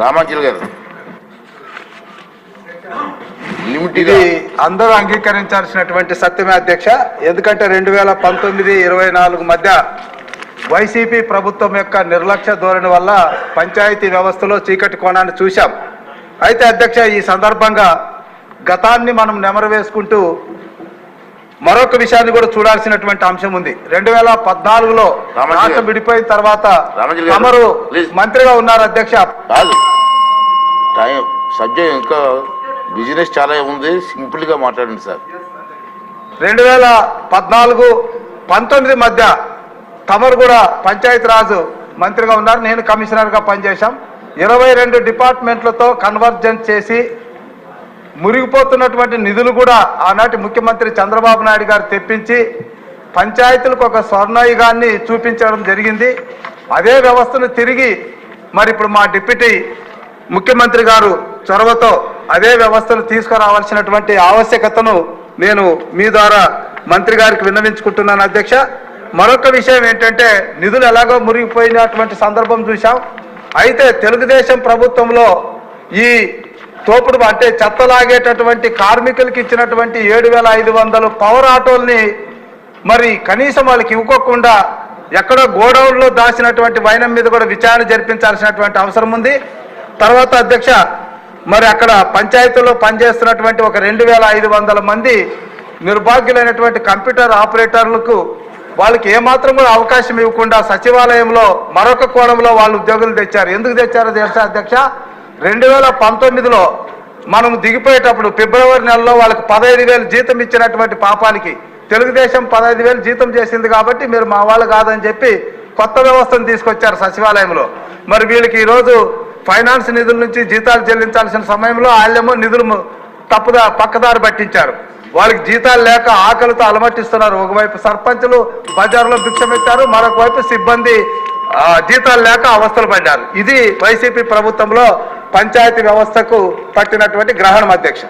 రామాంజల్ గారు ఇది అందరూ అంగీకరించాల్సినటువంటి సత్యమే అధ్యక్ష. ఎందుకంటే 2019-24 మధ్య వైసీపీ ప్రభుత్వం యొక్క నిర్లక్ష్య ధోరణి వల్ల పంచాయతీ వ్యవస్థలో చీకటి కోణాన్ని చూశాం. అయితే అధ్యక్ష, ఈ సందర్భంగా గతాన్ని మనం నెమరు వేసుకుంటూ మరొక విషయాన్ని కూడా చూడాల్సినటువంటి అంశం ఉంది. 2014లో రాష్ట్రం విడిపోయిన తర్వాత తమరు మంత్రిగా ఉన్నారు అధ్యక్ష. సబ్జెక్ట్ ఇంకా బిజినెస్ చాలా ఉంది, సింపుల్ గా మాట్లాడండి సార్. 2014-19 మధ్య తమరు కూడా పంచాయతీరాజ్ మంత్రిగా ఉన్నారు, నేను కమిషనర్గా పనిచేశాం. 22 డిపార్ట్మెంట్లతో కన్వర్జెన్స్ చేసి మురిగిపోతున్నటువంటి నిధులు కూడా ఆనాటి ముఖ్యమంత్రి చంద్రబాబు నాయుడు గారు తెప్పించి పంచాయతీలకు ఒక స్వర్ణయుగాన్ని చూపించడం జరిగింది. అదే వ్యవస్థను తిరిగి మరి ఇప్పుడు మా డిప్యూటీ ముఖ్యమంత్రి గారు చొరవతో అదే వ్యవస్థను తీసుకురావాల్సినటువంటి ఆవశ్యకతను నేను మీ ద్వారా మంత్రి గారికి విన్నవించుకుంటున్నాను అధ్యక్ష. మరొక విషయం ఏంటంటే, నిధులు ఎలాగో మురిగిపోయినటువంటి సందర్భం చూశాం. అయితే తెలుగుదేశం ప్రభుత్వంలో ఈ తోపుడు అంటే చెత్తలాగేటటువంటి కార్మికులకి ఇచ్చినటువంటి 7,500 పవర్ ఆటోల్ని మరి కనీసం వాళ్ళకి ఇవ్వకోకుండా ఎక్కడో గోడౌన్లో దాచినటువంటి వైనం మీద కూడా విచారణ జరిపించాల్సినటువంటి అవసరం ఉంది. తర్వాత అధ్యక్ష, మరి అక్కడ పంచాయతీలో పనిచేస్తున్నటువంటి ఒక 2,500 మంది నిర్భాగ్యులైనటువంటి కంప్యూటర్ ఆపరేటర్లకు వాళ్ళకి ఏమాత్రం కూడా అవకాశం ఇవ్వకుండా సచివాలయంలో మరొక కోణంలో వాళ్ళు ఉద్యోగులు తెచ్చారు. ఎందుకు తెచ్చారో తెలుసా అధ్యక్ష? 2019లో మనం దిగిపోయేటప్పుడు ఫిబ్రవరి నెలలో వాళ్ళకి 15,000 జీతం ఇచ్చినటువంటి పాపానికి తెలుగుదేశం 15,000 జీతం చేసింది కాబట్టి మీరు మా వాళ్ళు కాదని చెప్పి కొత్త వ్యవస్థను తీసుకొచ్చారు సచివాలయంలో. మరి వీళ్ళకి ఈరోజు ఫైనాన్స్ నిధుల నుంచి జీతాలు చెల్లించాల్సిన సమయంలో వాళ్ళేమో నిధులు పక్కదారి పట్టించారు. వాళ్ళకి జీతాలు లేక ఆకలితో అలమటిస్తున్నారు. ఒకవైపు సర్పంచులు బజార్లో భిక్షమెత్తారు, మరొక వైపు సిబ్బంది జీతాలు లేక అవస్థలు పడ్డారు. ఇది వైసీపీ ప్రభుత్వంలో పంచాయతీ వ్యవస్థకు పట్టినటువంటి గ్రహణం అధ్యక్ష.